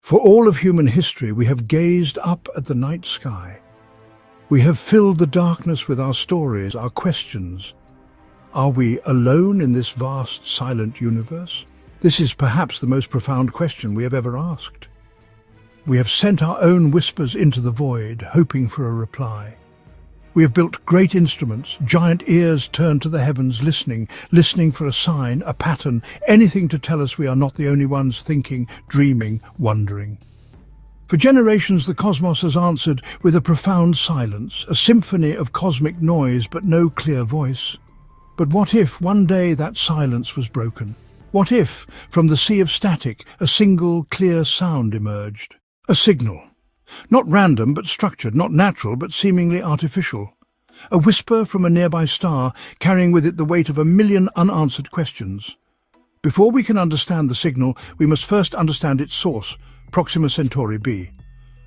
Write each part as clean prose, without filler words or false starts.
For all of human history, we have gazed up at the night sky. We have filled the darkness with our stories, our questions. Are we alone in this vast, silent universe? This is perhaps the most profound question we have ever asked. We have sent our own whispers into the void, hoping for a reply. We have built great instruments, giant ears turned to the heavens, listening for a sign, a pattern, anything to tell us we are not the only ones thinking, dreaming, wondering. For generations, the cosmos has answered with a profound silence, a symphony of cosmic noise but no clear voice. But what if one day that silence was broken? What if, from the sea of static, a single clear sound emerged? A signal. Not random but structured, not natural but seemingly artificial. A whisper from a nearby star, carrying with it the weight of 1,000,000 unanswered questions. Before we can understand the signal, we must first understand its source, Proxima Centauri b,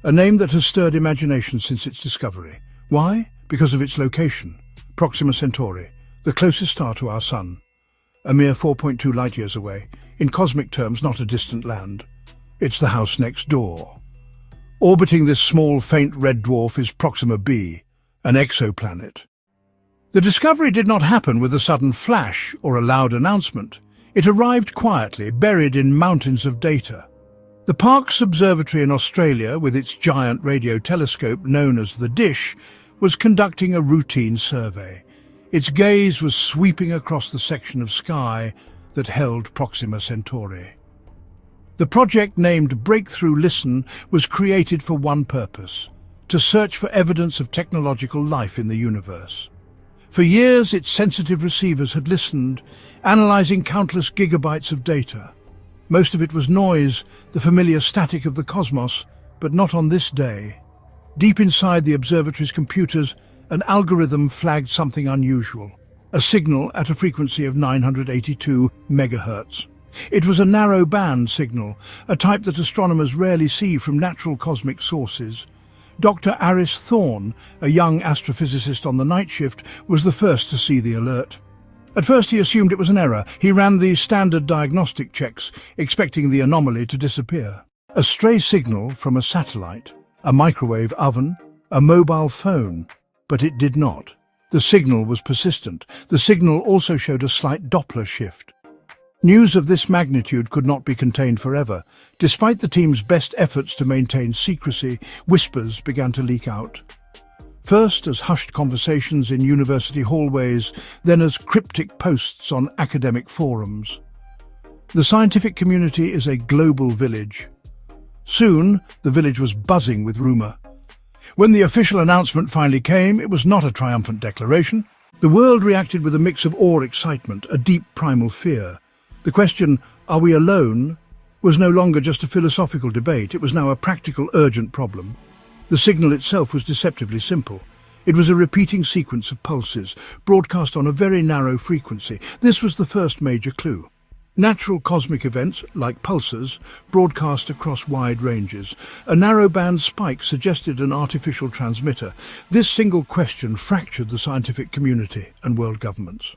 a name that has stirred imagination since its discovery. Why? Because of its location. Proxima Centauri, the closest star to our Sun. A mere 4.2 light-years away, in cosmic terms not a distant land. It's the house next door. Orbiting this small, faint red dwarf is Proxima b, an exoplanet. The discovery did not happen with a sudden flash or a loud announcement. It arrived quietly, buried in mountains of data. The Parkes Observatory in Australia, with its giant radio telescope known as the Dish, was conducting a routine survey. Its gaze was sweeping across the section of sky that held Proxima Centauri. The project, named Breakthrough Listen, was created for one purpose: to search for evidence of technological life in the universe. For years, its sensitive receivers had listened, analyzing countless gigabytes of data. Most of it was noise, the familiar static of the cosmos, but not on this day. Deep inside the observatory's computers, an algorithm flagged something unusual, a signal at a frequency of 982 megahertz. It was a narrow-band signal, a type that astronomers rarely see from natural cosmic sources. Dr. Aris Thorne, a young astrophysicist on the night shift, was the first to see the alert. At first he assumed it was an error. He ran the standard diagnostic checks, expecting the anomaly to disappear. A stray signal from a satellite, a microwave oven, a mobile phone. But it did not. The signal was persistent. The signal also showed a slight Doppler shift. News of this magnitude could not be contained forever. Despite the team's best efforts to maintain secrecy, whispers began to leak out. First as hushed conversations in university hallways, then as cryptic posts on academic forums. The scientific community is a global village. Soon, the village was buzzing with rumor. When the official announcement finally came, it was not a triumphant declaration. The world reacted with a mix of awe, excitement, a deep primal fear. The question, are we alone, was no longer just a philosophical debate. It was now a practical, urgent problem. The signal itself was deceptively simple. It was a repeating sequence of pulses, broadcast on a very narrow frequency. This was the first major clue. Natural cosmic events, like pulsars, broadcast across wide ranges. A narrow-band spike suggested an artificial transmitter. This single question fractured the scientific community and world governments.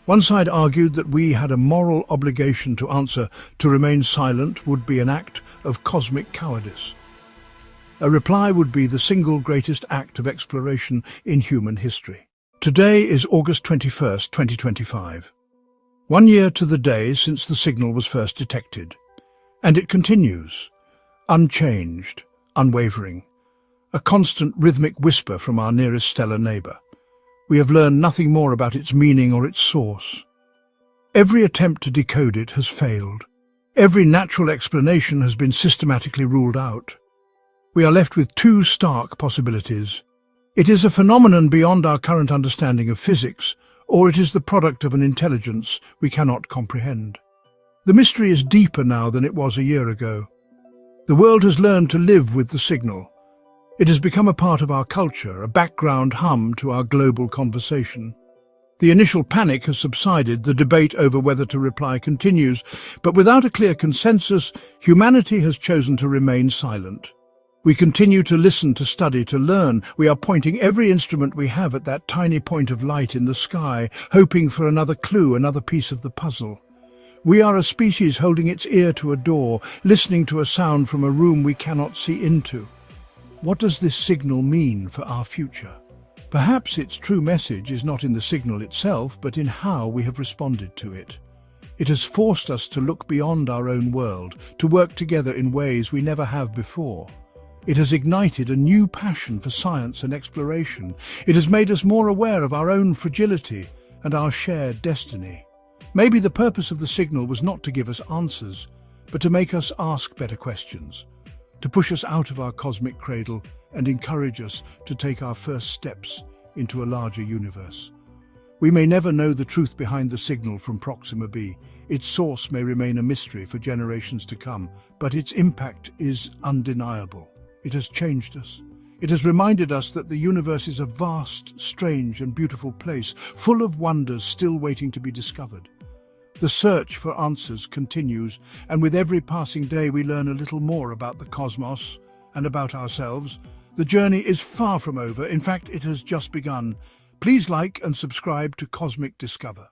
One side argued that we had a moral obligation to answer. To remain silent would be an act of cosmic cowardice. A reply would be the single greatest act of exploration in human history. Today is August 21st, 2025. 1 year to the day since the signal was first detected. And it continues, unchanged, unwavering. A constant rhythmic whisper from our nearest stellar neighbour. We have learned nothing more about its meaning or its source. Every attempt to decode it has failed. Every natural explanation has been systematically ruled out. We are left with two stark possibilities. It is a phenomenon beyond our current understanding of physics, or it is the product of an intelligence we cannot comprehend. The mystery is deeper now than it was a year ago. The world has learned to live with the signal. It has become a part of our culture, a background hum to our global conversation. The initial panic has subsided, the debate over whether to reply continues, but without a clear consensus, humanity has chosen to remain silent. We continue to listen, to study, to learn. We are pointing every instrument we have at that tiny point of light in the sky, hoping for another clue, another piece of the puzzle. We are a species holding its ear to a door, listening to a sound from a room we cannot see into. What does this signal mean for our future? Perhaps its true message is not in the signal itself, but in how we have responded to it. It has forced us to look beyond our own world, to work together in ways we never have before. It has ignited a new passion for science and exploration. It has made us more aware of our own fragility and our shared destiny. Maybe the purpose of the signal was not to give us answers, but to make us ask better questions, to push us out of our cosmic cradle and encourage us to take our first steps into a larger universe. We may never know the truth behind the signal from Proxima b. Its source may remain a mystery for generations to come, but its impact is undeniable. It has changed us. It has reminded us that the universe is a vast, strange and beautiful place, full of wonders still waiting to be discovered. The search for answers continues, and with every passing day we learn a little more about the cosmos and about ourselves. The journey is far from over. In fact, it has just begun. Please like and subscribe to Cosmic Discover.